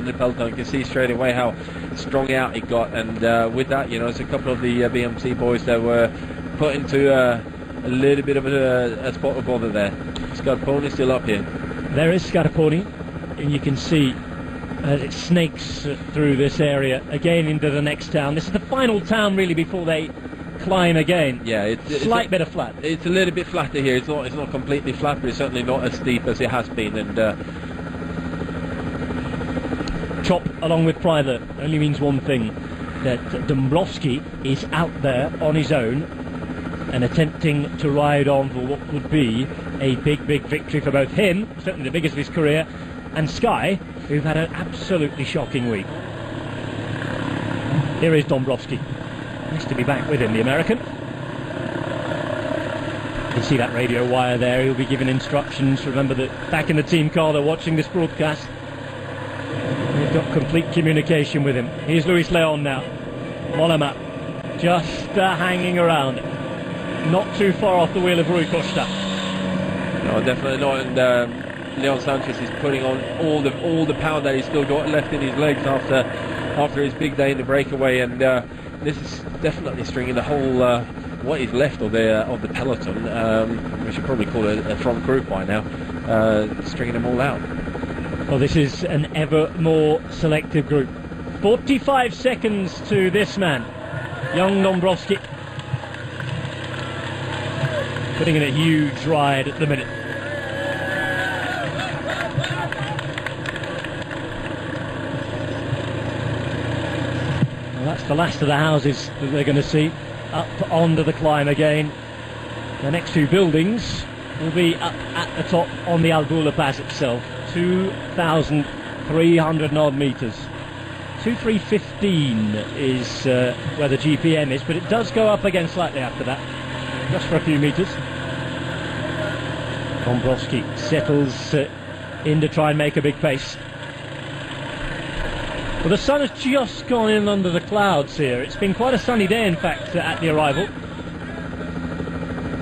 the peloton. You can see straight away how strung out he got, and with that, you know, there's a couple of the BMC boys that were put into a little bit of a spot of bother there. Scarponi still up here. There is Scarponi, and you can see as it snakes through this area again into the next town. This is the final town really before they climb again. Yeah, it's slight bit of flat. It's a little bit flatter here. It's not completely flat, but it's certainly not as steep as it has been. And Chop along with Preidler only means one thing, that Dąbrowski is out there on his own and attempting to ride on for what would be a big victory for both him, certainly the biggest of his career, and Sky, who've had an absolutely shocking week. Here is Dąbrowski. Nice to be back with him, the American. You can see that radio wire there. He'll be giving instructions. Remember that back in the team car, they're watching this broadcast. They've got complete communication with him. Here's Luis Leon now. Mollema just hanging around. Not too far off the wheel of Rui Costa. No, definitely not. And Leon Sanchez is putting on all the power that he's still got left in his legs after his big day in the breakaway, and this is definitely stringing the whole what is left of the peloton. We should probably call it a front group by now, stringing them all out. Well, this is an ever more selective group. 45 seconds to this man, young Dąbrowski, putting in a huge ride at the minute. Well, that's the last of the houses that they're going to see. Up onto the climb again. The next two buildings will be up at the top on the Albula Pass itself. 2,300 odd metres. 2,315 is where the GPM is, but it does go up again slightly after that, just for a few metres. Dąbrowski settles in to try and make a big pace. Well, the sun has just gone in under the clouds here. It's been quite a sunny day, in fact, at the arrival.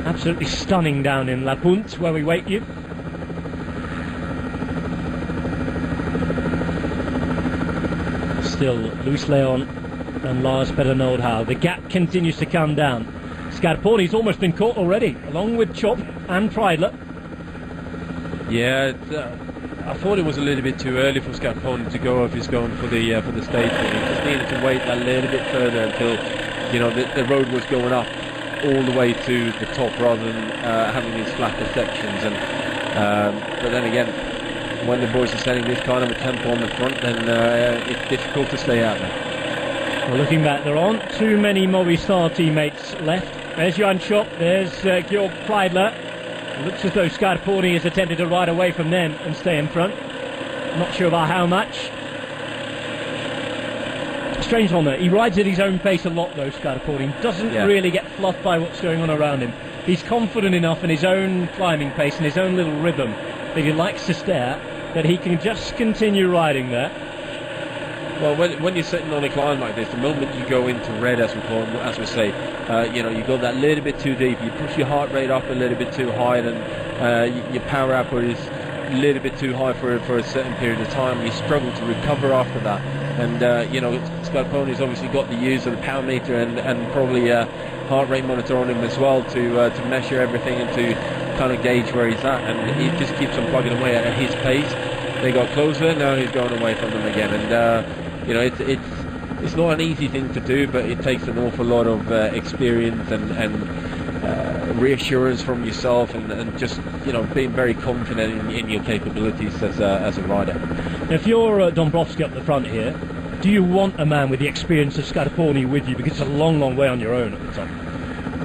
Absolutely stunning down in La Punt, where we wait you. Still, Luis Leon and Lars Petter Nordhaug. The gap continues to come down. Scarponi's almost been caught already, along with Chop and Preidler. Yeah, I thought it was a little bit too early for Scarponi to go if he's going for the stage. He just needed to wait a little bit further until, you know, the road was going up all the way to the top rather than having these flatter sections. And but then again, when the boys are setting this kind of a tempo on the front, then it's difficult to stay out there. Well, looking back, there aren't too many Movistar teammates left. There's Jan Chop, there's Georg Preidler. It looks as though Scarponi has attempted to ride away from them and stay in front. Not sure about how much. Strange one there. He rides at his own pace a lot though, Scarponi. Doesn't really get fluffed by what's going on around him. He's confident enough in his own climbing pace and his own little rhythm that he likes to stare, that he can just continue riding there. Well, when you're sitting on a climb like this, the moment you go into red, as we call it, as we say, you know, you go that little bit too deep, you push your heart rate up a little bit too high, and your power output is a little bit too high for a certain period of time. You struggle to recover after that. And you know, Scarponi's obviously got the use of the power meter and probably a heart rate monitor on him as well to measure everything and to kind of gauge where he's at, and he just keeps on plugging away at his pace. They got closer, now he's going away from them again, and you know, it's not an easy thing to do, but it takes an awful lot of experience and reassurance from yourself, and just, you know, being very confident in your capabilities as a rider. If you're Dąbrowski up the front here, do you want a man with the experience of Scarponi with you, because it's a long way on your own at the top?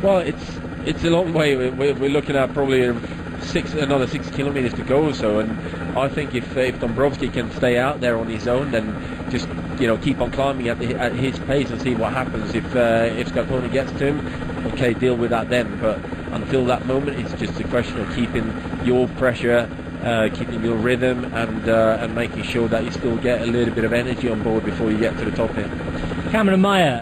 Well, it's a long way. We're looking at probably another 6 kilometers to go or so, and I think if Dąbrowski can stay out there on his own, then just, you know, keep on climbing at his pace and see what happens. If Scarponi gets to him, okay, deal with that then. But until that moment, it's just a question of keeping your pressure, keeping your rhythm, and making sure that you still get a little bit of energy on board before you get to the top here. Cameron Meyer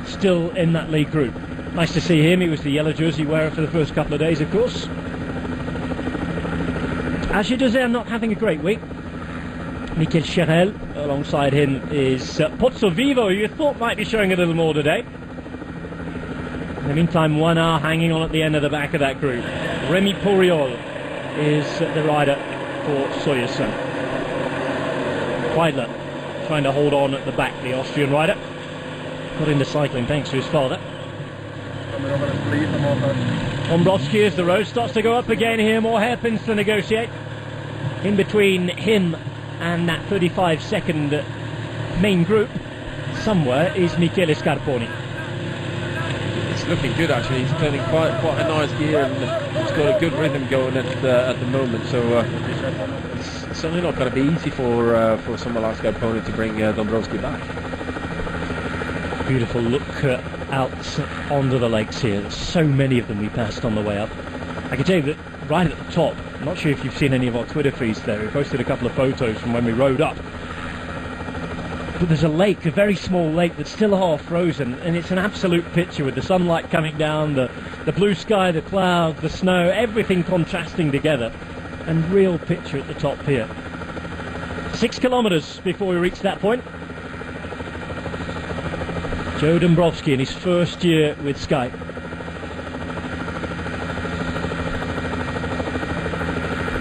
still in that lead group. Nice to see him. He was the yellow jersey wearer for the first couple of days, of course. As you do say, I'm not having a great week. Mikel Cherel. Alongside him is Pozzo Vivo, who you thought might be showing a little more today. In the meantime, 1 hour hanging on at the end of the back of that group. Remy Pouriol is the rider for Soyerson. Weidler trying to hold on at the back, the Austrian rider. Got into cycling thanks to his father. Dombrowski, as the road starts to go up again here, more hairpins to negotiate. In between him and that 35-second main group, somewhere is Michele Scarponi. It's looking good actually. He's turning quite a nice gear, and he's got a good rhythm going at the moment. So it's certainly not going to be easy for someone like Scarponi to bring Dombrowski back. Beautiful look out onto the lakes here. There's so many of them we passed on the way up. I can tell you that right at the top, I'm not sure if you've seen any of our Twitter feeds there, we posted a couple of photos from when we rode up. But there's a lake, a very small lake that's still half frozen, and it's an absolute picture with the sunlight coming down, the blue sky, the clouds, the snow, everything contrasting together. And real picture at the top here. 6 kilometers before we reach that point. Joe Dombrowski in his first year with Sky.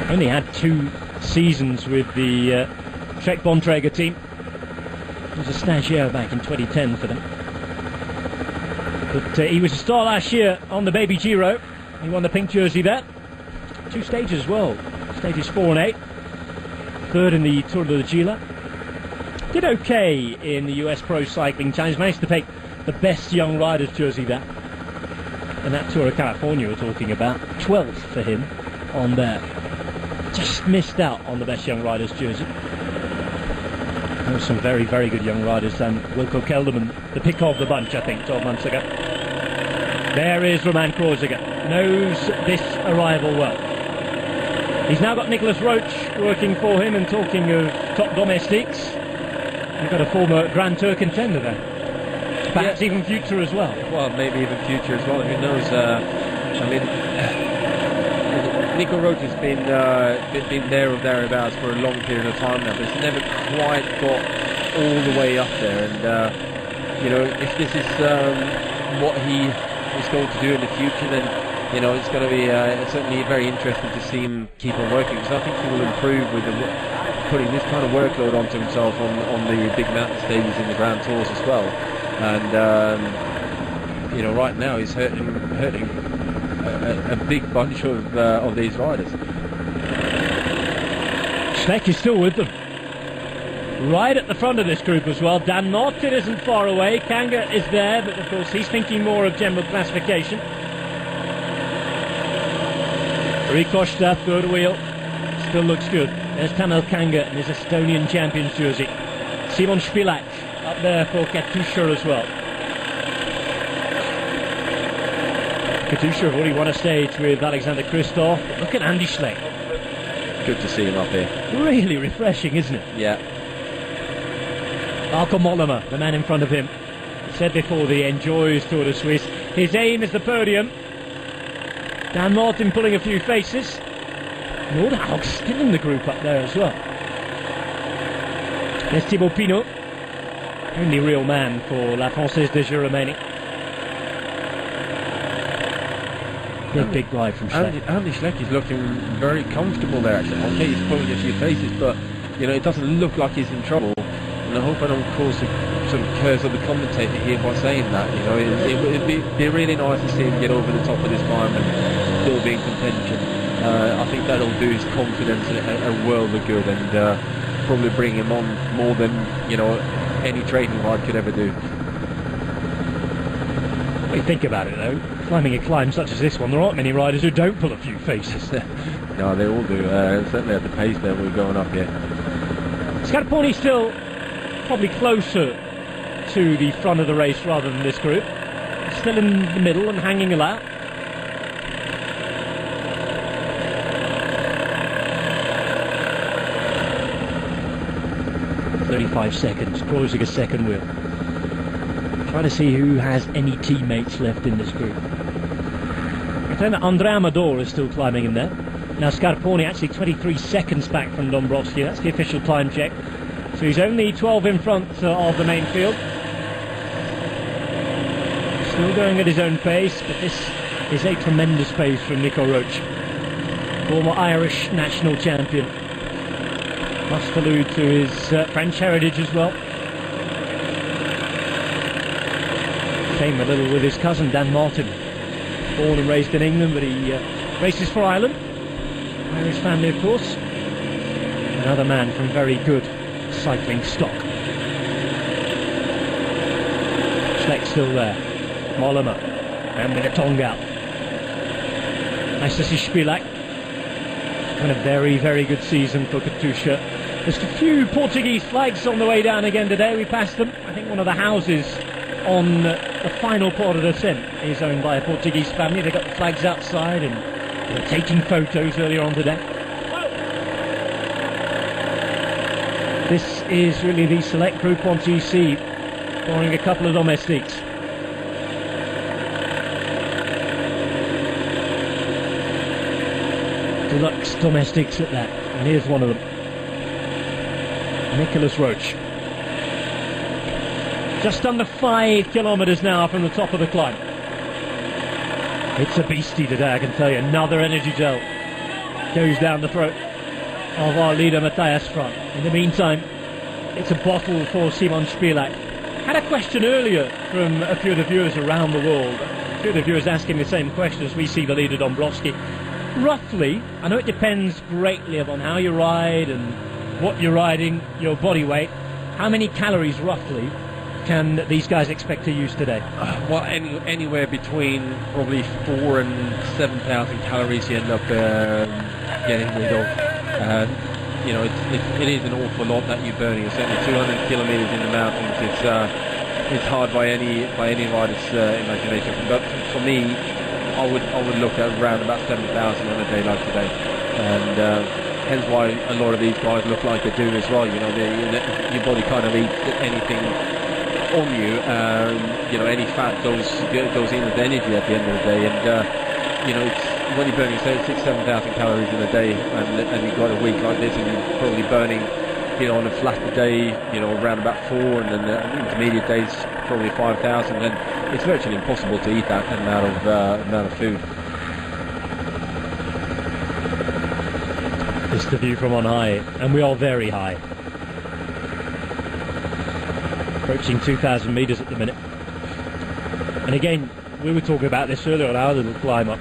Only had 2 seasons with the Trek Bontrager team. He was a stagiaire back in 2010 for them. But he was a star last year on the Baby Giro. He won the pink jersey there. 2 stages as well. Stages 4 and 8. 3rd in the Tour de Gila. Did okay in the US Pro Cycling Challenge. Managed to take the best young riders jersey there. And that Tour of California we're talking about. 12th for him on there. Just missed out on the best young riders jersey. There were some very, very good young riders. And Wilco Kelderman, the pick of the bunch, I think, 12 months ago. There is Roman Kreuziger. Knows this arrival well. He's now got Nicholas Roach working for him, and talking of top domestiques, you've got a former Grand Tour contender there. Perhaps even future as well. Well, maybe even future as well. Who knows? I mean, Nico Roach has been there or thereabouts for a long period of time now, but he's never quite got all the way up there. And you know, if this is what he is going to do in the future, then you know it's going to be certainly very interesting to see him keep on working, because I think he will improve with putting this kind of workload onto himself on the big mountain stages in the Grand Tours as well. And you know, right now he's hurting a big bunch of these riders. Schleck is still with them. Right at the front of this group as well. Dan Martin isn't far away. Kanga is there, but of course he's thinking more of general classification. Rikoshta, third wheel, still looks good. There's Tamil Kanga in his Estonian champions jersey. Simon Spilak up there for Katusha as well. Katusha have already won a stage with Alexander Kristoff. Look at Andy Schleck. Good to see him up here. Really refreshing, isn't it? Yeah. Alko Mollema, the man in front of him, said before he enjoys Tour de Suisse. His aim is the podium. Dan Martin pulling a few faces. Nordhaug still in the group up there as well. There's Thibaut Pinot, only real man for La Française des Jeux remaining. Big ride from Schleck. Andy Schleck is looking very comfortable there actually. Okay, he's pulling a few faces, but you know, it doesn't look like he's in trouble. And I hope I don't cause the sort of curse of the commentator here by saying that. You know, it'd be really nice to see him get over the top of this climb and still be in contention. I think that'll do his confidence a world of good, and probably bring him on more than, you know, any training ride could ever do. When you think about it though, climbing a climb such as this one, there aren't many riders who don't pull a few faces. No, they all do, certainly at the pace that we're going up here. Scarponi still probably closer to the front of the race rather than this group. Still in the middle and hanging about. .35 seconds, Kreuziger's second wheel. Trying to see who has any teammates left in this group. I think that Andre Amador is still climbing in there. Now Scarponi actually 23 seconds back from Dombrowski. That's the official time check. So he's only 12 in front of the main field. Still going at his own pace, but this is a tremendous pace from Nico Roach, former Irish national champion. Must allude to his French heritage as well. Same a little with his cousin Dan Martin, born and raised in England, but he races for Ireland. Irish family, of course. Another man from very good cycling stock. Schleck still there. Mollema and Minnetonga. Nice to see Spilak. Been a very, very good season for Katusha. Just a few Portuguese flags on the way down again today. We passed them. I think one of the houses on the final part of the descent is owned by a Portuguese family. They got the flags outside and they were taking photos earlier on today. This is really the select group on GC, barring a couple of domestiques. Deluxe domestics at that, and here's one of them, Nicholas Roach. Just under 5 kilometres now from the top of the climb. It's a beastie today, I can tell you. Another energy gel goes down the throat of our leader Matthias Frank. In the meantime, it's a bottle for Simon Spilak. Had a question earlier from a few of the viewers around the world. A few of the viewers asking the same questions. We see the leader Dombrowski. Roughly, I know it depends greatly upon how you ride and what you're riding, your body weight. How many calories roughly can these guys expect to use today? Well, anywhere between probably 4,000 and 7,000 calories you end up getting rid of. You know, it is an awful lot that you're burning. Certainly 200 kilometers in the mountains. It's hard by any rider's imagination. But for me, I would look at around about 7,000 on a day like today, and hence why a lot of these guys look like they do as well. You know, your body kind of eats anything on you. You know, any fat goes in as energy at the end of the day, and you know, it's when you're burning 6,000-7,000 calories in a day, and you've got a week like this, and you're probably burning, you know, on a flatter day, you know, around about 4, and then intermediate days probably 5,000. Then it's virtually impossible to eat that amount of food. It's the view from on high, and we are very high. Approaching 2,000 metres at the minute. And again, we were talking about this earlier on our little climb up.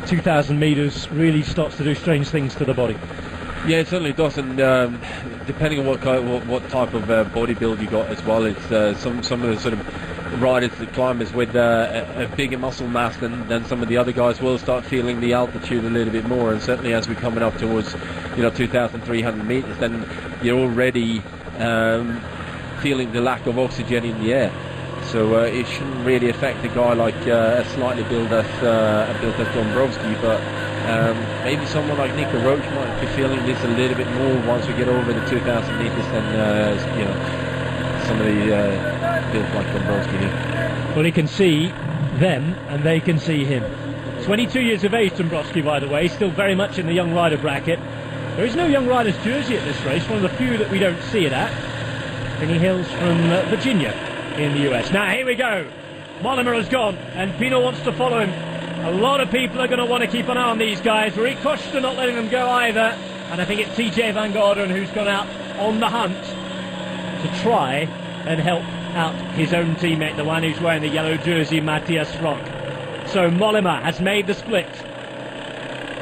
2,000 metres really starts to do strange things to the body. Yeah, it certainly does, and depending on what type of body build you got as well, it's some of the sort of riders, the climbers with a bigger muscle mass than some of the other guys will start feeling the altitude a little bit more, and certainly as we're coming up towards 2,300 metres, then you're already feeling the lack of oxygen in the air. So it shouldn't really affect a guy like a slightly built as Dombrowski, but maybe someone like Nico Roach might be feeling this a little bit more once we get over the 2,000 metres than somebody built like Dombrowski here. Well, he can see them and they can see him. 22 years of age, Dombrowski, by the way, still very much in the young rider bracket. There is no young rider's jersey at this race, one of the few that we don't see it at. And he hails from Virginia in the US. Now here we go. Mollema has gone and Pino wants to follow him. A lot of people are going to want to keep an eye on these guys. Rick Costa not letting them go either, and I think it's TJ Van Garderen who's gone out on the hunt to try and help out his own teammate, the one who's wearing the yellow jersey, Matthias Frank. So Mollema has made the split.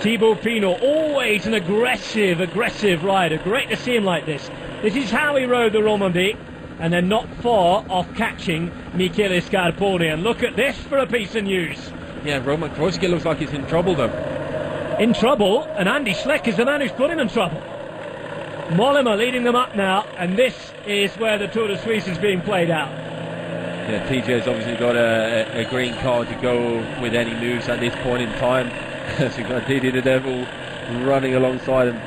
Thibaut Pinot, always an aggressive rider. Great to see him like this. This is how he rode the Romandie, and they're not far off catching Michele Scarponi. And look at this for a piece of news. Yeah, Roman Kroski looks like he's in trouble though. In trouble, and Andy Schleck is the man who's put him in trouble. Mollema leading them up now, and this is where the Tour de Suisse is being played out. Yeah, TJ's obviously got a green card to go with any moves at this point in time. So you've got Didi the Devil running alongside him.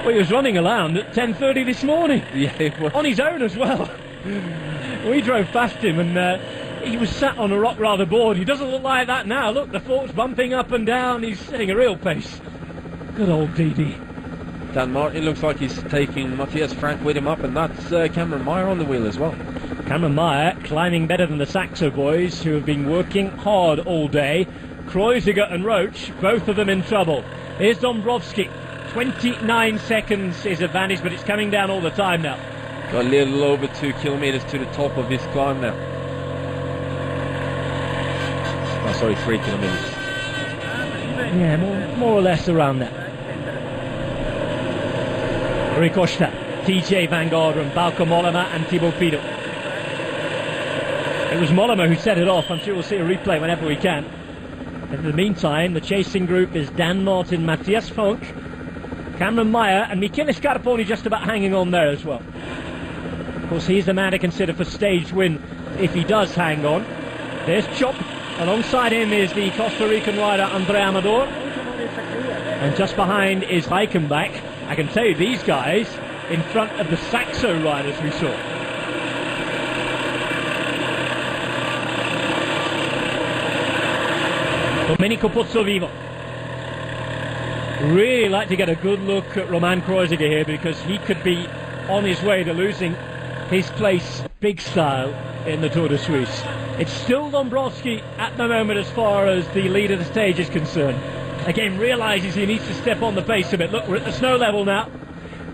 Well, he was running around at 10:30 this morning. Yeah, it was. On his own as well. We drove past him and he was sat on a rock rather bored. He doesn't look like that now. Look, the fork's bumping up and down. He's setting a real pace. Good old DD. Dan Martin looks like he's taking Matthias Frank with him up, and that's Cameron Meyer on the wheel as well. Cameron Meyer climbing better than the Saxo boys, who have been working hard all day. Kreuziger and Roach, both of them in trouble. Here's Dombrowski. 29 seconds is advantage, but it's coming down all the time now. Got a little over 2 kilometers to the top of this climb now. Oh, sorry, 3 kilometers. Yeah, more or less around that. Rui Costa, TJ Van Garderen, Bauke Mollema and Thibaut Pinot. It was Mollema who set it off. I'm sure we'll see a replay whenever we can. In the meantime, the chasing group is Dan Martin, Matthias Frank, Cameron Meyer and Michele Scarponi just about hanging on there as well. Of course, he's the man to consider for stage win if he does hang on. There's Chop. Alongside him is the Costa Rican rider Andre Amador. And just behind is Reichenbach. I can tell you, these guys in front of the Saxo riders we saw. Domenico Pozzovivo. Really like to get a good look at Roman Kreuziger here, because he could be on his way to losing his place big style in the Tour de Suisse. It's still Dombrowski at the moment as far as the lead of the stage is concerned. Again, realises he needs to step on the pace a bit. Look, we're at the snow level now.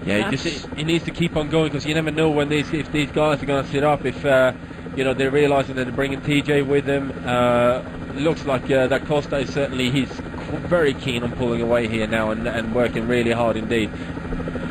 Yeah, he needs to keep on going, because you never know when if these guys are going to sit up. If you know, they're realising that they're bringing TJ with them. Looks like that Costa is certainly, he's very keen on pulling away here now and working really hard indeed.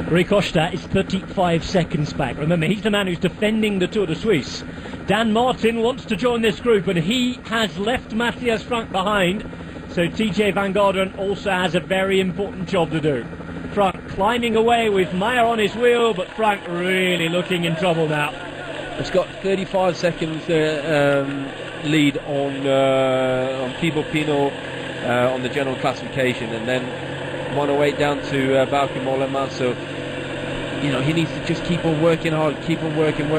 Rui Costa is 35 seconds back. Remember, he's the man who's defending the Tour de Suisse. Dan Martin wants to join this group, and he has left Matthias Frank behind. So TJ Van Garderen also has a very important job to do. Frank climbing away with Meyer on his wheel, but Frank really looking in trouble now. It's got 35 seconds lead on Thibaut Pinot on the general classification, and then 108 down to Bauke Mollema. So, you know, he needs to just keep on working hard, keep on working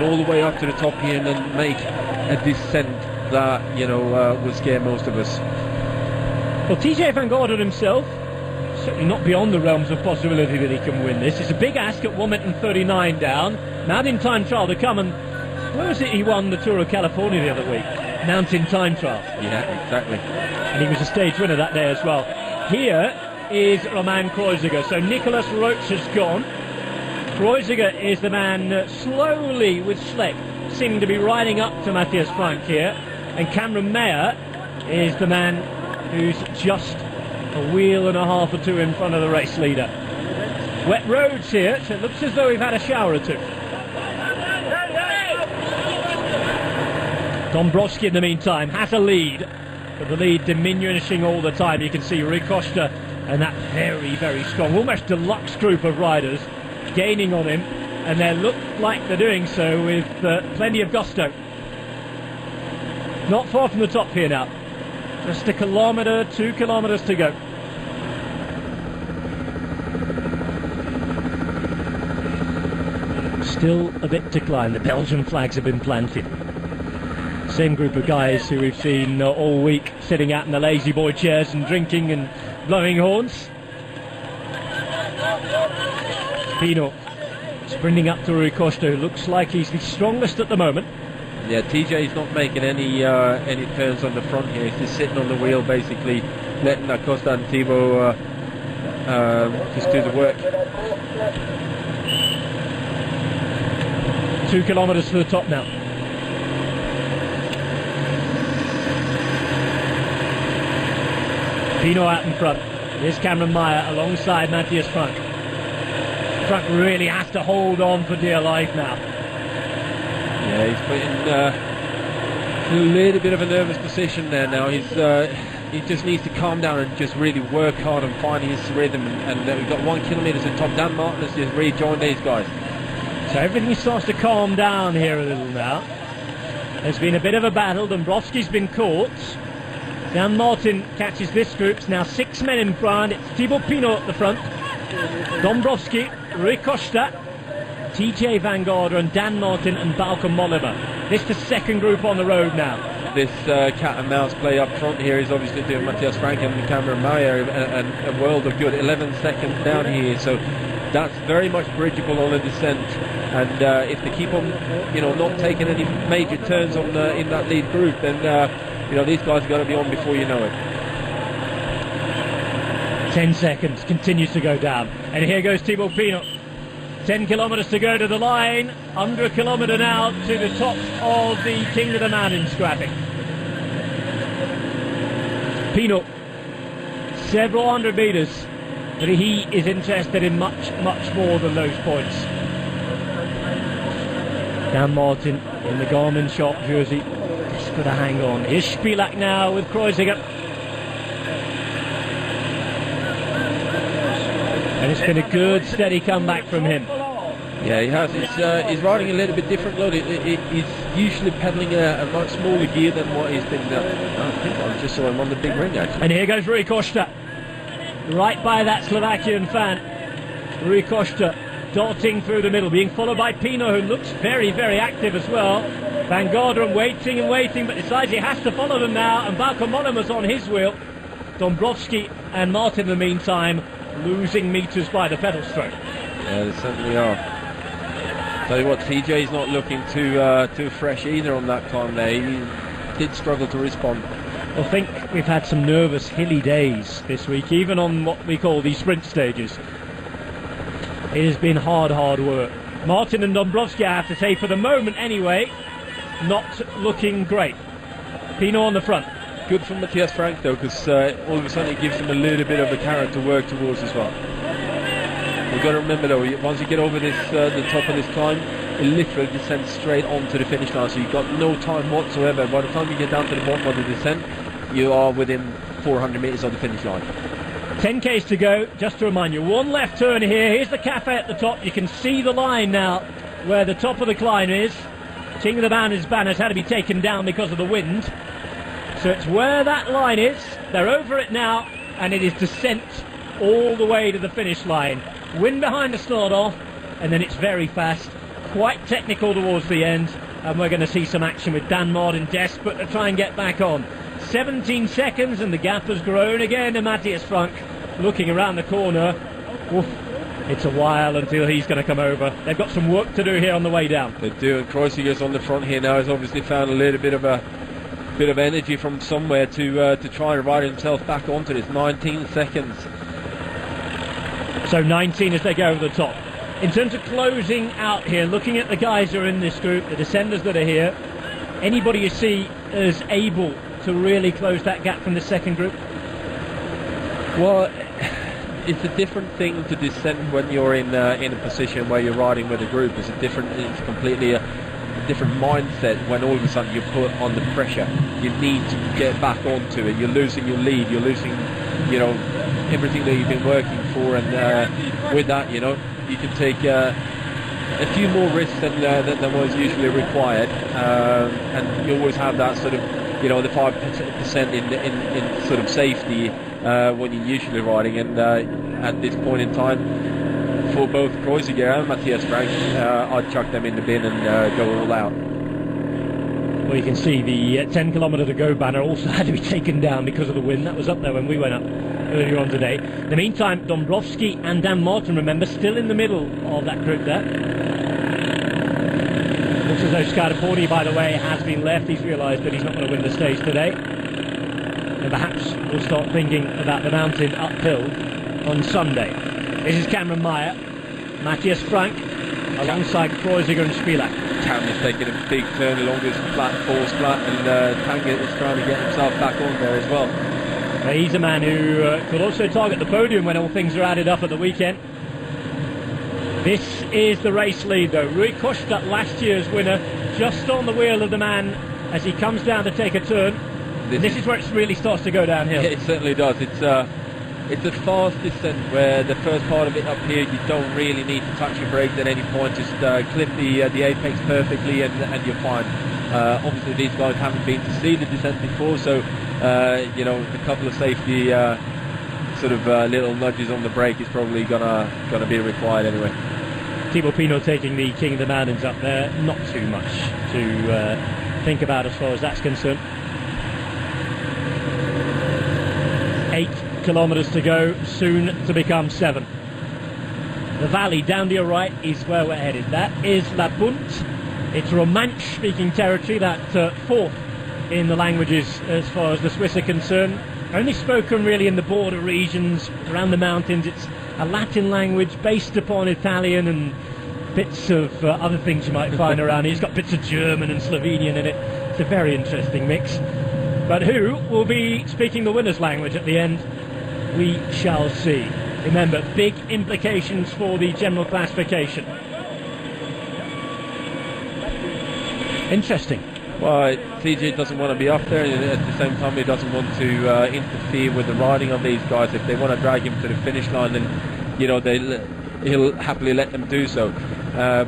all the way up to the top here, and then make a descent that, you know, will scare most of us. Well, TJ Van Garderen himself, certainly not beyond the realms of possibility that he can win this. It's a big ask at 1 minute and 39 down. Mountain Time Trial to come, and where was it he won the Tour of California the other week? Mountain Time Trial. Yeah, exactly. And he was a stage winner that day as well. Here is Roman Kreuziger. So Nicolas Roach has gone. Kreuziger is the man slowly with Schleck, seeming to be riding up to Matthias Frank here. And Cameron Meyer is the man who's just a wheel and a half or two in front of the race leader. Wet roads here, so it looks as though we've had a shower or two. Dombrowski in the meantime has a lead, but the lead diminishing all the time. You can see Rui Costa and that very, very strong, almost deluxe group of riders gaining on him, and they look like they're doing so with plenty of gusto. Not far from the top here now. Just a kilometre, 2 kilometres to go. Still a bit to climb. The Belgian flags have been planted. Same group of guys who we've seen all week sitting out in the lazy boy chairs and drinking and blowing horns. Pinot sprinting up to Rui Costa, who looks like he's the strongest at the moment. Yeah, TJ's not making any turns on the front here. He's just sitting on the wheel, basically letting Costa and Thibaut just do the work. 2 kilometres to the top now. Pinot out in front. Here's Cameron Meyer alongside Matthias Frank. Frank really has to hold on for dear life now. Yeah, he's put in a little bit of a nervous position there now. He just needs to calm down and just really work hard on finding his rhythm. And we've got 1 kilometre to the top. Dan Martin has just rejoined these guys. So everything starts to calm down here a little now. There's been a bit of a battle. Dombrowski's been caught. Dan Martin catches this group. It's now 6 men in front. It's Thibaut Pinot at the front. Dombrowski, Rui Costa, TJ Van Garderen, Dan Martin and Bauke Mollema. This is the second group on the road now. of this cat and mouse play up front here is obviously doing Matthias Frank and Cameron Meyer a world of good. 11 seconds down here, so that's very much bridgeable on the descent. And if they keep on, not taking any major turns on in that lead group, then these guys are going to be on before you know it. 10 seconds, continues to go down, and here goes Thibaut Pinot. 10 kilometres to go to the line, under a kilometre now to the top of the King of the Mountains graphic. Pinot, several hundred metres, but he is interested in much, much more than those points. Dan Martin in the Garmin Sharp jersey, desperate to hang on. Here's Spilak now with Kreuziger. And it's been a good, steady comeback from him. Yeah, he has. He's riding a little bit different load. He's usually pedaling a much smaller gear than what he's been. I think I just saw him on the big ring, actually. And here goes Rui Costa, right by that Slovakian fan. Rui Costa darting through the middle, being followed by Pinot, who looks very, very active as well. Van Garderen waiting and waiting, but decides he has to follow them now, and Balkomonimus on his wheel. Dombrovski and Martin, in the meantime, losing metres by the pedal stroke. Yeah, they certainly are. Tell you what, TJ's not looking too fresh either on that climb there. He did struggle to respond. I think we've had some nervous hilly days this week, even on what we call these sprint stages. It has been hard work. Martin and Dombrovski, I have to say, for the moment anyway, not looking great. Pinot on the front. Good for Matthias Frank though, because all of a sudden it gives him a little bit of a carrot to work towards as well. We've got to remember though, once you get over this the top of this climb, it literally descends straight onto the finish line, so you've got no time whatsoever. By the time you get down to the bottom of the descent, you are within 400 metres of the finish line. 10k's to go. Just to remind you, one left turn here. Here's the cafe at the top. You can see the line now where the top of the climb is. King of the Mountains banner's had to be taken down because of the wind. So it's where that line is. They're over it now, and it is descent all the way to the finish line. Wind behind the start off, and then it's very fast, quite technical towards the end, and we're going to see some action with Dan Martin desperate to try and get back on. 17 seconds, and the gap has grown again to Matthias Frank, looking around the corner. Oof, it's a while until he's going to come over. They've got some work to do here on the way down. They do, and Kreuziger's on the front here now. He's obviously found a little bit of energy from somewhere to try and ride himself back onto this. 19 seconds. So 19 as they go over the top. In terms of closing out here, looking at the guys who are in this group, the descenders that are here, anybody you see as able to really close that gap from the second group? Well, it's a different thing to descend when you're in a position where you're riding with a group. It's completely a different mindset when all of a sudden you're put under pressure. You need to get back onto it. You're losing your lead. You're losing, everything that you've been working for, and with that, you can take a few more risks than was usually required, and you always have that sort of, the 5% in sort of safety when you're usually riding, and at this point in time, for both Kreuziger and Matthias Frank, I'd chuck them in the bin and go all out. Well, you can see the 10 kilometre to go banner also had to be taken down because of the wind. That was up there when we went up earlier on today. In the meantime, Dombrovski and Dan Martin, remember, still in the middle of that group there. Looks as though Scaraponi, by the way, has been left. He's realised that he's not going to win the stage today. And perhaps we'll start thinking about the mountain uphill on Sunday. This is Cameron Meyer, Matthias Frank, alongside Kreuziger and Spilak. Cam is taking a big turn along this false flat, and Tanga is trying to get himself back on there as well. He's a man who could also target the podium when all things are added up at the weekend. This is the race lead though. Rui Costa, last year's winner, just on the wheel of the man as he comes down to take a turn. This is where it really starts to go downhill. Yeah, it certainly does. It's a fast descent where the first part of it up here, you don't really need to touch your brakes at any point. Just clip the apex perfectly and you're fine. Obviously these guys haven't been to see the descent before, so a couple of safety sort of little nudges on the brake is probably gonna be required anyway. Thibaut Pinot taking the King of the Mountains up there. Not too much to think about as far as that's concerned. 8 kilometres to go, soon to become 7. The valley down to your right is where we're headed. That is La Punt. It's Romansh-speaking territory, that fourth in the languages as far as the Swiss are concerned. Only spoken really in the border regions around the mountains. It's a Latin language based upon Italian and bits of other things you might find around here. It's got bits of German and Slovenian in it. It's a very interesting mix. But who will be speaking the winner's language at the end? We shall see. Remember, big implications for the general classification. Interesting. Well, TJ doesn't want to be up there, and at the same time he doesn't want to interfere with the riding on these guys. If they want to drag him to the finish line, then he'll happily let them do so.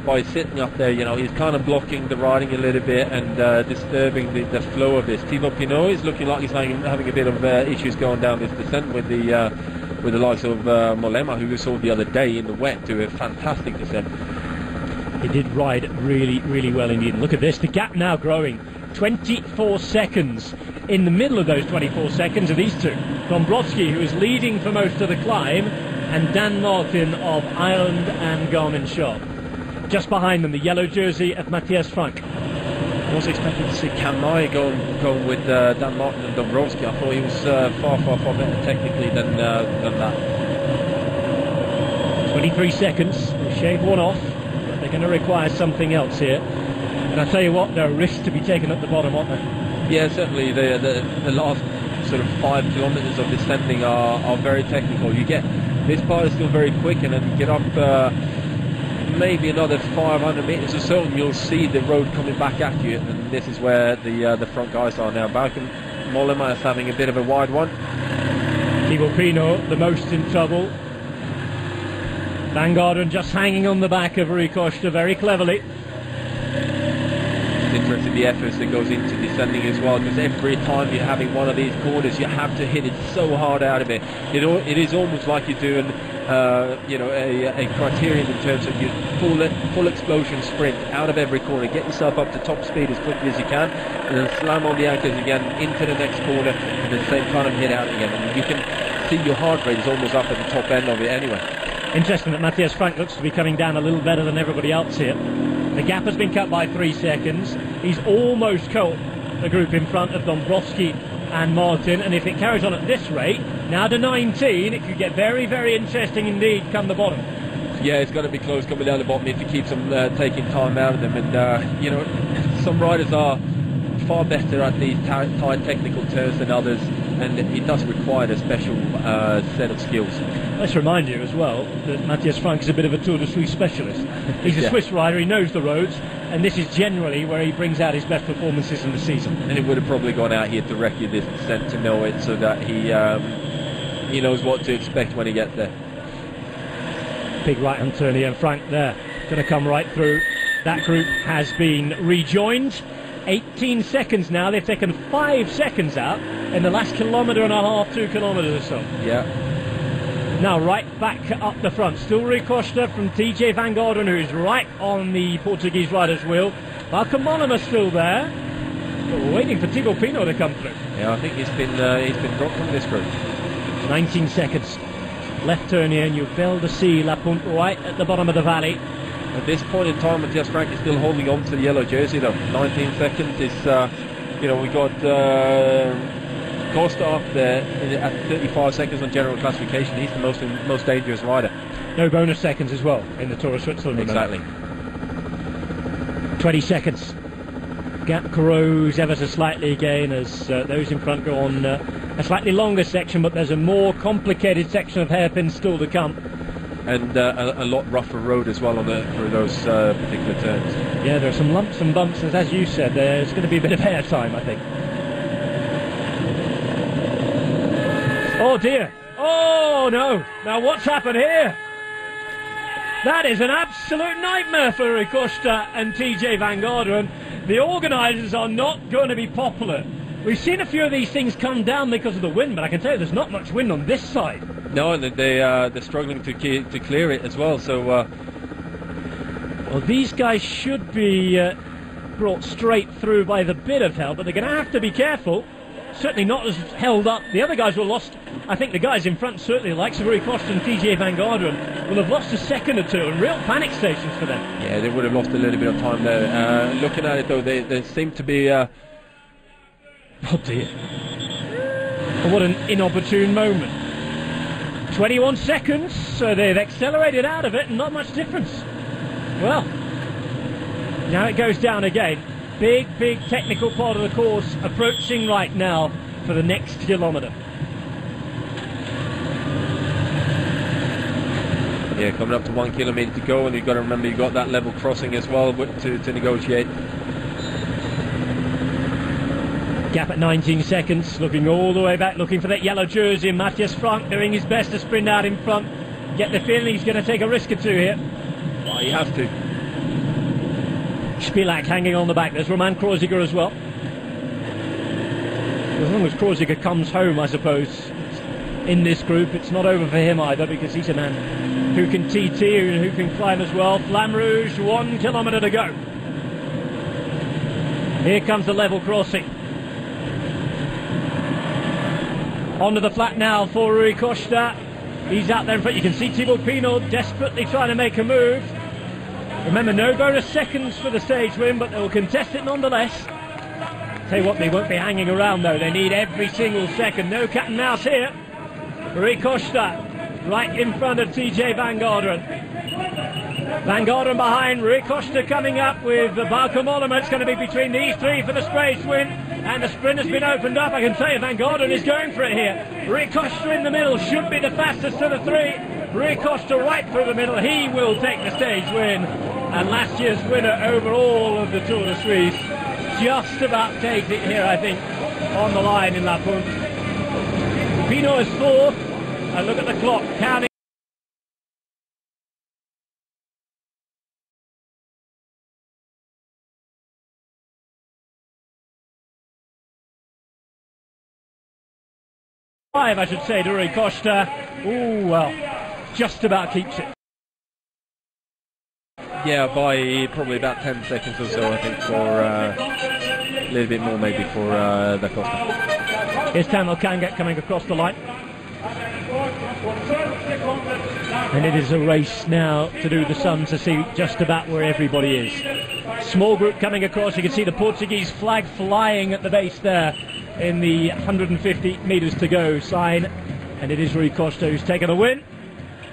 By sitting up there, he's kind of blocking the riding a little bit and disturbing the flow of this. Thibaut Pinot is looking like he's having a bit of issues going down this descent with the likes of Mollema, who we saw the other day in the wet, do a fantastic descent. He did ride really, really well indeed. Look at this, the gap now growing. 24 seconds. In the middle of those 24 seconds are these two. Dombrowski, who is leading for most of the climb, and Dan Martin of Ireland and Garmin Sharp. Just behind them, the yellow jersey of Matthias Frank. I was expecting to see Cam Nye going with Dan Martin and Dombrowski. I thought he was far better technically than that. 23 seconds, we'll shave one off. They're going to require something else here. And I tell you what, there are risks to be taken at the bottom, aren't there? Yeah, certainly. The last sort of 5 kilometres of descending are very technical. You get this part is still very quick, and then you get up maybe another 500 metres or so, and you'll see the road coming back at you. And this is where the front guys are now. Bauken Mollema is having a bit of a wide one. Thibaut Pinot the most in trouble. Van Garderen just hanging on the back of Rui Costa very cleverly. It's interesting the efforts that goes into descending as well, because every time you're having one of these corners, you have to hit it so hard out of it. It is almost like you're doing a criterion in terms of your full explosion sprint out of every corner. Get yourself up to top speed as quickly as you can, and then slam on the anchors again into the next corner, and the same kind of hit out again. And you can see your heart rate is almost up at the top end of it anyway. Interesting that Matthias Frank looks to be coming down a little better than everybody else here. The gap has been cut by 3 seconds. He's almost caught the group in front of Dombrowski and Martin, and if it carries on at this rate, now to 19, it could get very, very interesting indeed come the bottom. Yeah, it's got to be close coming down the bottom if he keeps them taking time out of them. And some riders are far better at these tight technical turns than others, and it does require a special set of skills. Let's remind you as well that Matthias Frank is a bit of a Tour de Suisse specialist. He's a Swiss rider, he knows the roads, and this is generally where he brings out his best performances in the season. And he would have probably gone out here to recce this descent to know it, so that he knows what to expect when he gets there. Big right-hand turn here, and Frank there, going to come right through. That group has been rejoined. 18 seconds now. They've taken 5 seconds out in the last kilometre and a half, 2 kilometres or so. Yeah. Now right back up the front. Still Rui Costa from TJ Van Garderen, who is right on the Portuguese rider's wheel. Bauken Mollema still there. But we're waiting for Thibaut Pinot to come through. Yeah, I think he's been dropped from this group. 19 seconds. Left turn here, and you'll be able to see La Punt right at the bottom of the valley. At this point in time, Matthias Frank is still holding on to the yellow jersey though. 19 seconds is, we got Costa up there at 35 seconds on general classification. He's the most dangerous rider. No bonus seconds as well in the Tour of Switzerland. Exactly. 20 seconds. Gap grows ever so slightly again as those in front go on a slightly longer section, but there's a more complicated section of hairpins still to come. And a lot rougher road as well for those particular turns. Yeah, there are some lumps and bumps, and as you said, there's going to be a bit of air time, I think. Oh dear! Oh no! Now what's happened here? That is an absolute nightmare for Rui Costa and TJ Van Garderen. The organisers are not going to be popular. We've seen a few of these things come down because of the wind, but I can tell you there's not much wind on this side. No, and they're struggling to clear it as well. So, well, these guys should be brought straight through by the bit of help, but they're going to have to be careful. certainly not as held up. The other guys were lost. I think the guys in front, certainly, like Rui Costa and TJ Van Garderen, will have lost a second or two, and real panic stations for them. Yeah, they would have lost a little bit of time there. Looking at it, though, they seem to be... Oh, dear. What an inopportune moment. 21 seconds, so they've accelerated out of it, and not much difference. Well, now it goes down again. Big technical part of the course approaching right now for the next kilometre. Yeah, coming up to 1 kilometre to go, and you've got to remember you've got that level crossing as well to negotiate. Gap at 19 seconds, looking all the way back, looking for that yellow jersey. Matthias Frank doing his best to sprint out in front. Get the feeling he's going to take a risk or two here. Oh, you have to. Spilak hanging on the back. There's Roman Kreuziger as well. As long as Kreuziger comes home, I suppose, in this group, it's not over for him either, because he's a man who can TT and who can climb as well. Flamme Rouge, 1 kilometre to go. Here comes the level crossing. Onto the flat now for Rui Costa. He's out there in front. You can see Thibaut Pinot desperately trying to make a move. Remember, no bonus seconds for the stage win, but they'll contest it nonetheless. Tell you what, they won't be hanging around though. They need every single second. No cat and mouse here. Rui Costa right in front of TJ Van Garderen. Van Garderen behind, Rui Costa coming up with Bauke Mollema. It's going to be between these three for the stage win. And the sprint has been opened up. I can tell you Van Garderen is going for it here. Rui Costa in the middle should be the fastest of the three. Rui Costa right through the middle. He will take the stage win. And last year's winner over all of the Tour de Suisse just about takes it here, I think, on the line in La Punt. Pinot is fourth. And look at the clock, counting. Five, I should say, to Rui Costa. Ooh, well, just about keeps it. Yeah, by probably about 10 seconds or so, I think, for a little bit more maybe for Da Costa. Here's Tamil Kangat coming across the line. And it is a race now to do the sum to see just about where everybody is. Small group coming across. You can see the Portuguese flag flying at the base there in the 150 metres to go sign. And it is Rui Costa who's taken a win.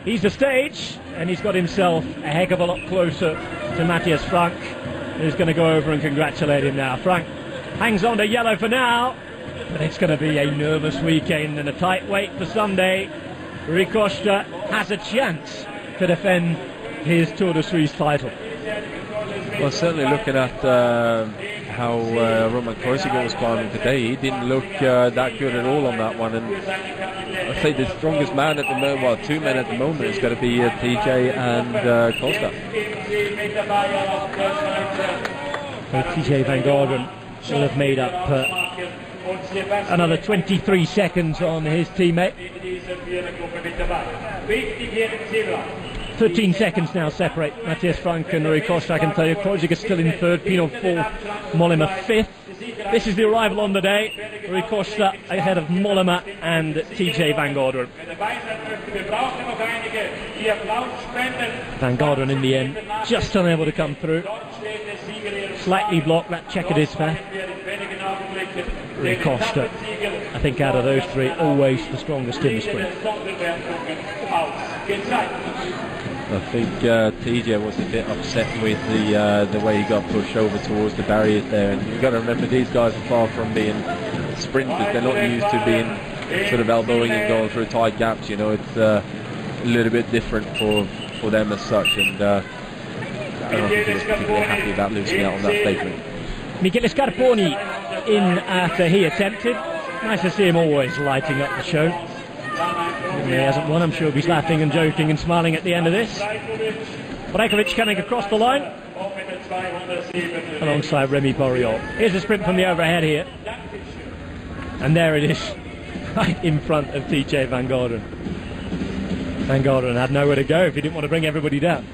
He's the stage, and he's got himself a heck of a lot closer to Matthias Frank, who's going to go over and congratulate him now. Frank hangs on to yellow for now, but it's going to be a nervous weekend and a tight wait for Sunday. Rui Costa has a chance to defend his Tour de Suisse title. Well, certainly looking at how Roman Kreuziger was climbing today, he didn't look that good at all on that one. And I'd say the strongest man at the moment, well, two men at the moment, is going to be TJ and Costa. So TJ Van Garderen will have made up another 23 seconds on his teammate. 13 seconds now separate Matthias Frank and Rui Costa. I can tell you, Kreuziger still in third, Pinot fourth, Mollema fifth. This is the arrival on the day. Rui Costa ahead of Mollema and TJ Van Garderen. Van Garderen in the end just unable to come through. Slightly blocked that checkered his path. Rui Costa, I think out of those three, always the strongest in the sprint. I think TJ was a bit upset with the way he got pushed over towards the barriers there, and you've got to remember these guys are far from being sprinters. They're not used to being sort of elbowing and going through tight gaps. You know, it's a little bit different for them as such, and I don't think he was particularly happy about losing out on that statement. Michele Scarponi in after he attempted. Nice to see him always lighting up the show. He hasn't won, I'm sure he'll be laughing and joking and smiling at the end of this. Brekovic coming across the line alongside Remy Borriol. Here's a sprint from the overhead here, and there it is, right in front of TJ Van Garderen. Van Garderen had nowhere to go if he didn't want to bring everybody down.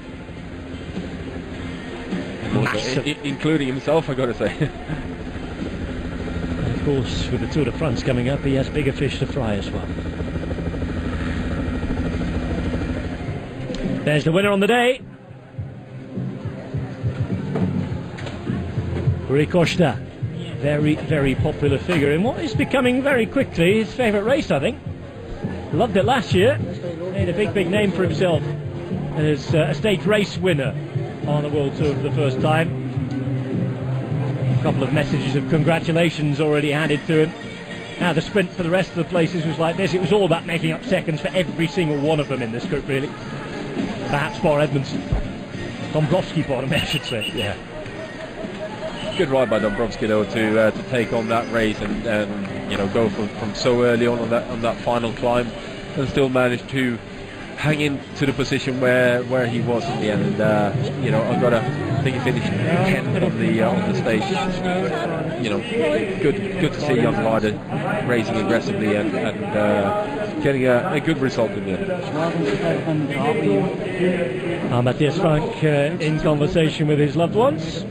Including himself, I got to say. course, with the Tour de France coming up, he has bigger fish to fry as well. There's the winner on the day. Rui Costa, very, very popular figure in what is becoming very quickly his favourite race, I think. Loved it last year, made a big, big name for himself as a stage race winner on the World Tour for the first time. A couple of messages of congratulations already handed to him. Now the sprint for the rest of the places was like this. It was all about making up seconds for every single one of them in this group, really. Perhaps bar Edmondson. Dombrowski bottom, I should say. Yeah. Good ride by Dombrowski though to take on that race and you know, go from so early on that final climb and still manage to hang in to the position where he was in the end. And you know, I think he finished 10th on the stage. You know, good to see a young rider racing aggressively and getting a good result in the end. Matthias Frank in conversation with his loved ones.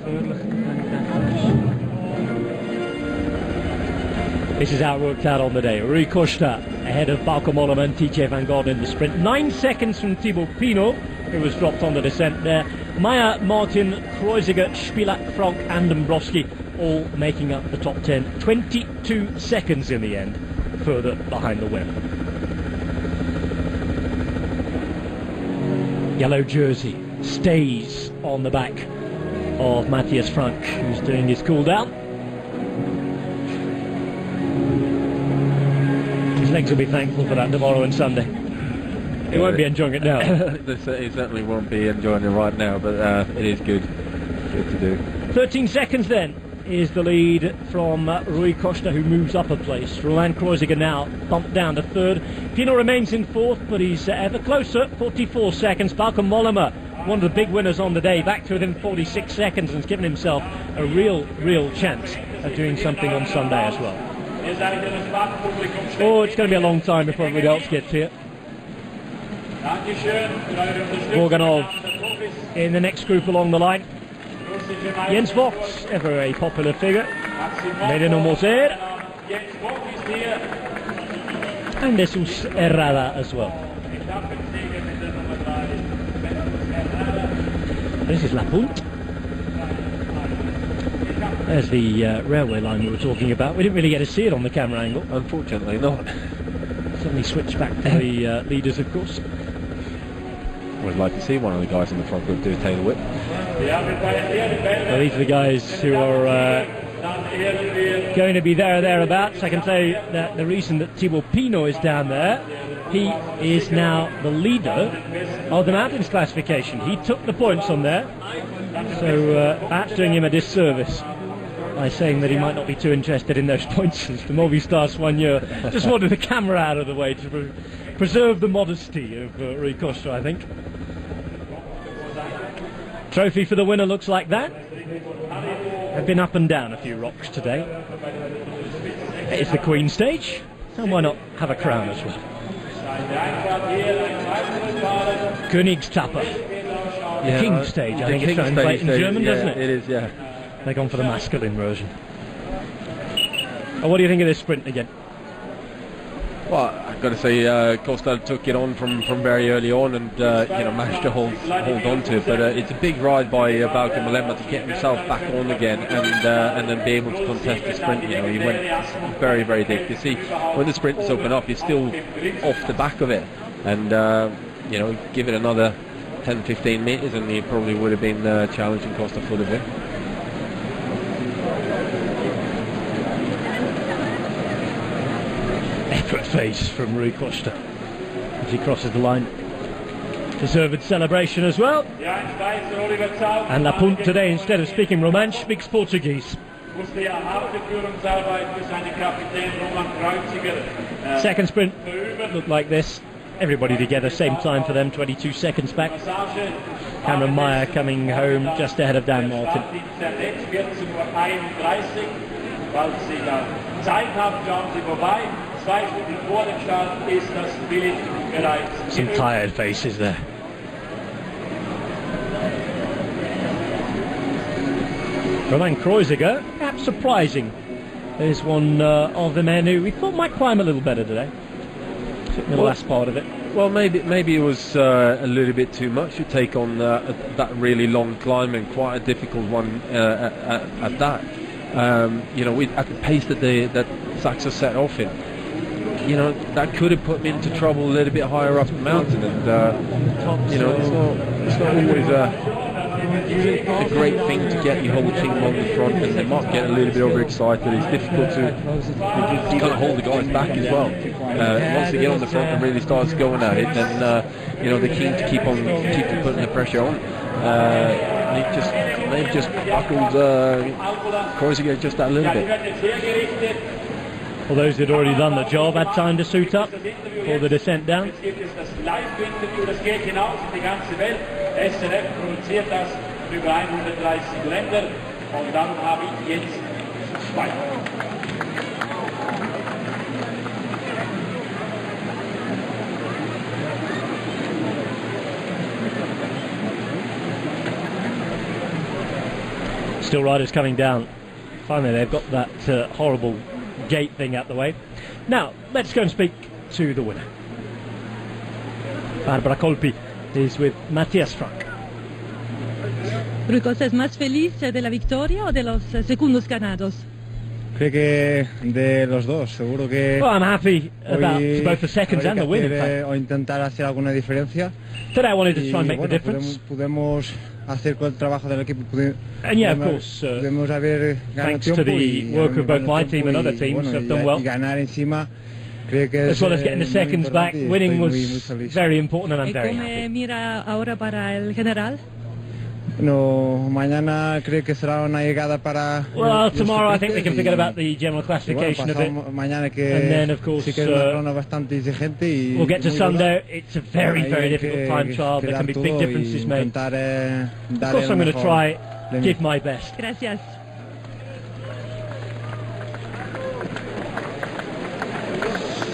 This is how it worked out on the day. Rui Costa ahead of Bauke Mollema and TJ Van Gogh in the sprint. 9 seconds from Thibaut Pinot, who was dropped on the descent there. Meyer, Martin, Kreuziger, Spilak, Frank and Dombrowski all making up the top 10. 22 seconds in the end, further behind the winner. Yellow jersey stays on the back of Matthias Frank, who's doing his cool down. His legs will be thankful for that tomorrow and Sunday. He won't be enjoying it now. He certainly won't be enjoying it right now, but it is good to do. 13 seconds then is the lead from Rui Costa, who moves up a place. Roland Kreuziger now bumped down to third. Pinot remains in fourth, but he's ever closer. 44 seconds. Bauke Mollema, one of the big winners on the day, back to within 46 seconds and has given himself a real chance of doing something on Sunday as well. Oh, it's going to be a long time before everybody else gets here. Morganov in the next group along the line. Jens Voss, ever a popular figure. Medino Moser. And Jesus Herrada as well. This is La Punt. There's the railway line we were talking about. We didn't really get to see it on the camera angle. Unfortunately not. Suddenly switched back to the leaders, of course. Would like to see one of the guys in the front group do a tail whip. Well, these are the guys who are going to be there or thereabouts. I can tell you that the reason that Thibaut Pinot is down there, he is now the leader of the mountains classification. He took the points on there, so perhaps doing him a disservice by saying that he might not be too interested in those points as the Movistar Soigneur. Just wanted the camera out of the way to preserve the modesty of Rui Costa, I think. Trophy for the winner looks like that. I've been up and down a few rocks today. It's the Queen stage, and why not have a crown as well? Königstappe. The King stage, I think it's translated in German, doesn't it? It is, yeah. They've gone for the masculine version. Oh, what do you think of this sprint again? Well, I've got to say, Costa took it on from very early on and you know, managed to hold on to it. But it's a big ride by Bauke Mollema to get himself back on again and then be able to contest the sprint. You know, he went very deep. You see, when the sprints open up, he's still off the back of it, and you know, give it another 10-15 meters, and he probably would have been challenging Costa for the win. Effort face from Rui Costa as he crosses the line. Deserved celebration as well. And La Punt today, instead of speaking Romansh, speaks Portuguese. Second sprint looked like this. Everybody together, same time for them, 22 seconds back. Cameron Meyer coming home just ahead of Dan Martin. Some tired faces there. Roland Kreuziger, perhaps surprising is one of the men who we thought might climb a little better today. In the last part of it. Well, maybe it was a little bit too much to take on that really long climb, and quite a difficult one at that. You know, at the pace that Saxo set off in, you know, that could have put him into trouble a little bit higher up the mountain. And you know, it's not always a great thing to get your whole team on the front, and they might get a little bit overexcited. It's difficult to kind of hold the guys back as well. Once they get on the front and really starts going at it, then you know, they're keen to keep putting the pressure on. They've just buckled Kreuziger just that little bit. Well, those that had already done the job had time to suit up for the descent down. Still riders coming down. Finally, they've got that horrible gate thing out the way. Now, let's go and speak to the winner. Barbara Colpi is with Matthias Frank. Rui Costa, ¿es más feliz de la victoria o de los segundos ganados? Creo que de los dos, seguro que... Well, I'm happy about both the seconds and the win, in fact. O intentar hacer alguna diferencia. Today I wanted to try and make the difference. Podemos hacer con el trabajo del equipo. And yeah, of course, podemos haber ganado thanks to the work of both my team and other teams, have done well. Ganar encima, creo que as well as getting the seconds back, winning was very important, and I'm very happy. happy. Mira ahora para el general? No, mañana creo que será una llegada para... Well, tomorrow I think we can forget about the general classification of it. Mañana que and then, of course, sí que es una ronda bastante exigente y we'll get to Sunday. It's a very, very difficult time trial. There can be big differences made. Of course, I'm going to try, give my best. Gracias.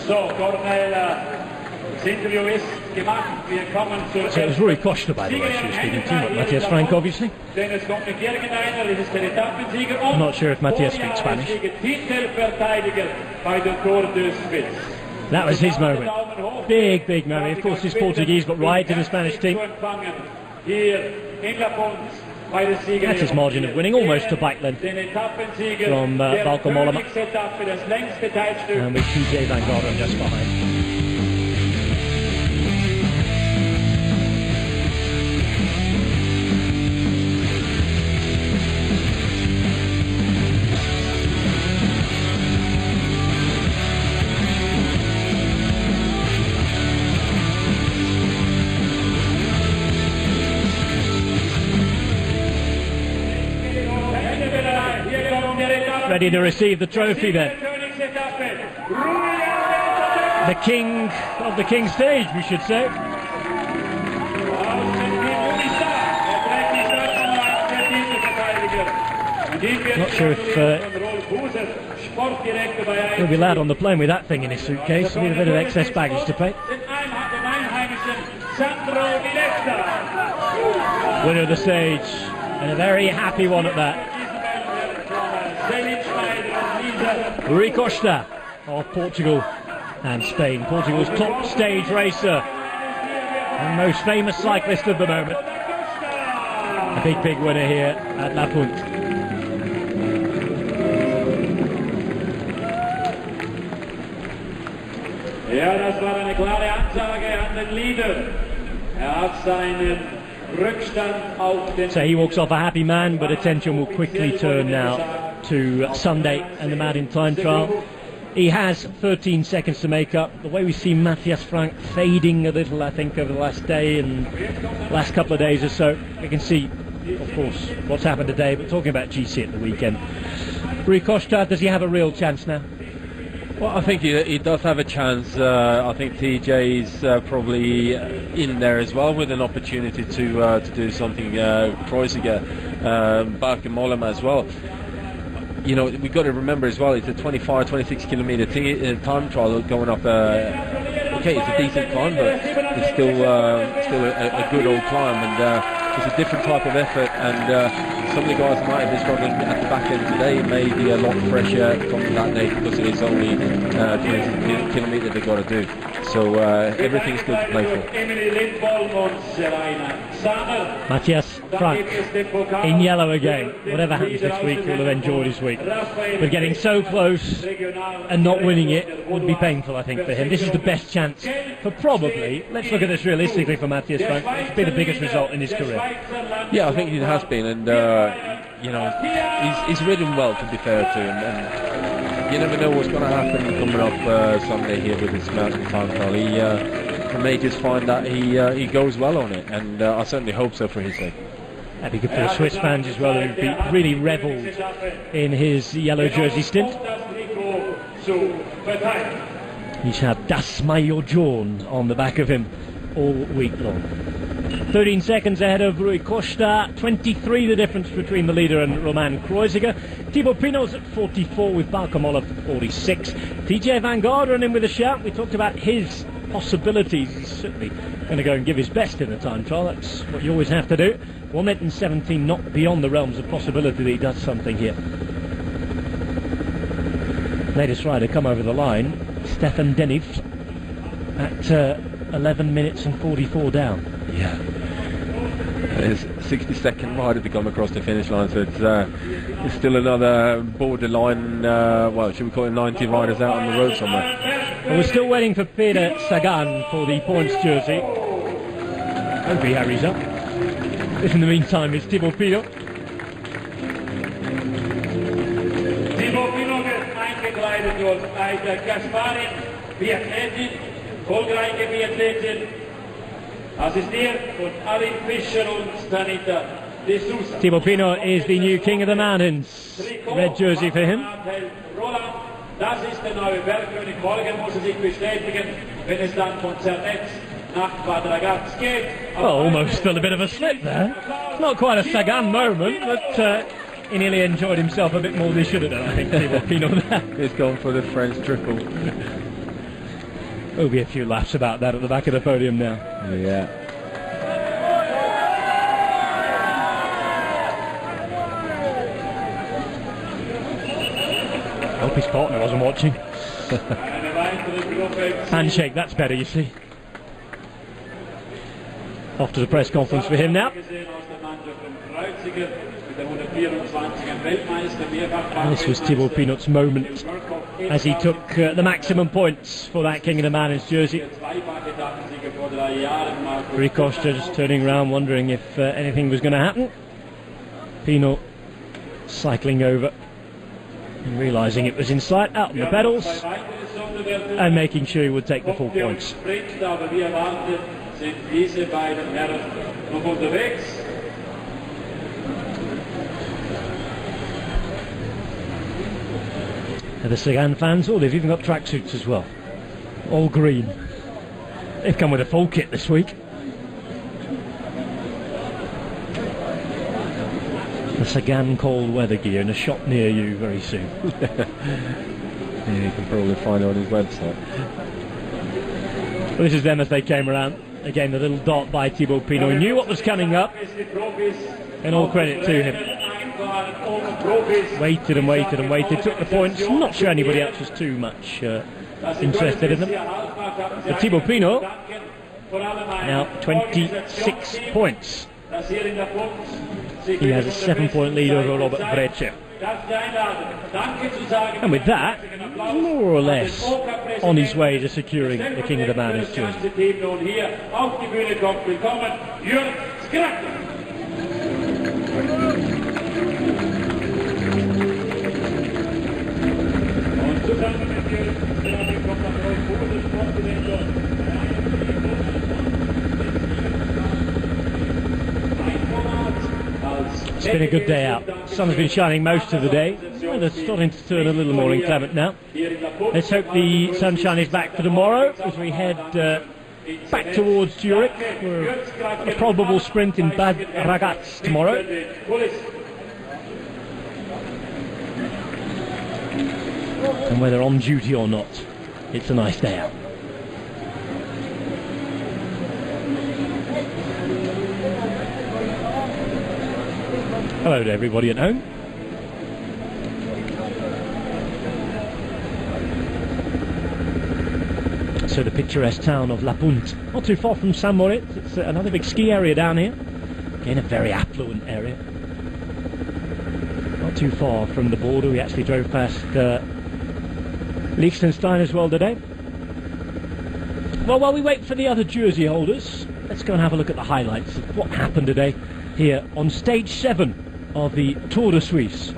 So, Cornel, das Interview ist gemacht. Wir kommen zur... So it was Rui Costa, by the way, she was speaking to, not Matthias Frank, obviously. Denn es kommt mit irgendeiner, das ist der Etappensieger. I'm not sure if Matthias speaks Spanish. Titelverteidiger bei der Tour de Suisse. That was his moment. Big, big moment. Of course, he's Portuguese, but right in the Spanish team. Hier in La Pont. That's his margin of winning, almost to bike length from Bauke Mollema. And with TJ Van Garderen just behind. Ready to receive the trophy then. The king of the king stage, we should say. Not sure if he'll be allowed on the plane with that thing in his suitcase. Need a bit of excess baggage to pay. Winner of the stage, and a very happy one at that. Rui Costa of Portugal and Spain. Portugal's top stage racer and most famous cyclist of the moment. A big, big winner here at La Punt. Ja, das war eine klare Ansage an den Leader. Hat seinen Rückstand auf den... So he walks off a happy man, but attention will quickly turn now to Sunday and the Mad in Time trial. He has 13 seconds to make up. The way we see Matthias Frank fading a little, I think, over the last day and last couple of days or so, we can see, of course, what's happened today, but talking about GC at the weekend. Rui Costa, does he have a real chance now? Well, I think he does have a chance. I think TJ is probably in there as well with an opportunity to do something. Kreuziger, Bauke Mollema as well. You know, we've got to remember as well, it's a 25-26 kilometre time trial going up. Okay, it's a decent climb, but it's still a good old climb, and it's a different type of effort, and some of the guys might have been struggling at the back end today. It may be a lot fresher from that day because it is only 20 kilometres they've got to do. So everything's good to play for. Matthias Frank in yellow again. Whatever happens this week, he'll have enjoyed his week. But getting so close and not winning it would be painful, I think, for him. This is the best chance for probably, let's look at this realistically for Matthias Frank, it's been the biggest result in his career. Yeah, I think it has been, and you know, he's ridden well, to be fair to him, and you never know what's going to happen coming up Sunday here with this mountain time trial. He may just find that he goes well on it, and I certainly hope so for his sake. That'd be good for the Swiss fans as well, who've really revelled in his yellow jersey stint. He's had Das Major on the back of him all week long. 13 seconds ahead of Rui Costa, 23 the difference between the leader and Roman Kreuziger. Thibaut Pinot's at 44 with Balcamol at 46. TJ Van Garderen in with a shout. We talked about his possibilities. He's certainly going to go and give his best in the time trial. That's what you always have to do. 1 minute and 17, not beyond the realms of possibility that he does something here. Latest rider come over the line, Stefan Deniv, at 11 minutes and 44 down. Yeah. There's 62nd rider to come across the finish line, so it's still another borderline, well, should we call it 90 riders out on the road somewhere? And we're still waiting for Peter Sagan for the points jersey. Hope he hurries up. In the meantime, it's Thibaut Pinot. Thibaut Pinot wird eingekleidet durch eine Gasparin, Biathletin, Vollgreiche Biathletin, assistiert von Aline Fischer und Tanita de Sousa. Thibaut Pinot is the new king of the mountains. Red jersey for him. Das ist der neue Bergkönig. Morgen muss sich bestätigen, wenn es dann von Cernetz nach Bad Ragaz geht. Well, almost still a bit of a slip there. It's not quite a Sagan moment, but he nearly enjoyed himself a bit more than he should have done, I think, Thibaut Pinot there. He's gone for the French triple. There'll be a few laughs about that at the back of the podium now. Yeah. I hope his partner wasn't watching. Handshake, that's better, you see. Off to the press conference for him now. And this was Thibaut Pinot's moment as he took the maximum points for that King of the Mountains jersey. Rui Costa just turning around wondering if anything was going to happen. Pinot cycling over and realising it was in sight, out on the pedals and making sure he would take the full points. The Sagan fans, oh, they've even got tracksuits as well, all green. They've come with a full kit this week. The Sagan cold weather gear in a shop near you very soon. Yeah, you can probably find it on his website. Well, this is them as they came around. Again, the little dot by Thibaut Pinot. He knew what was coming up, and all credit to him. Waited and waited and waited, took the points. I'm not sure anybody else was too much interested in them. But Thibaut Pinot, now 26 points. He has a 7-point lead over Robert Breccia. And with that, more or less on his way to securing the King of the Mountains jersey. It's been a good day out. The sun has been shining most of the day. Weather's starting to turn a little more inclement now. Let's hope the sunshine is back for tomorrow as we head back towards Zurich for a probable sprint in Bad Ragaz tomorrow. And whether on duty or not, it's a nice day out. Hello to everybody at home. So the picturesque town of La Punt, not too far from St Moritz. It's another big ski area down here. Again, a very affluent area. Not too far from the border. We actually drove past Liechtenstein as well today. Well, while we wait for the other jersey holders, let's go and have a look at the highlights of what happened today here on stage 7 of the Tour de Suisse.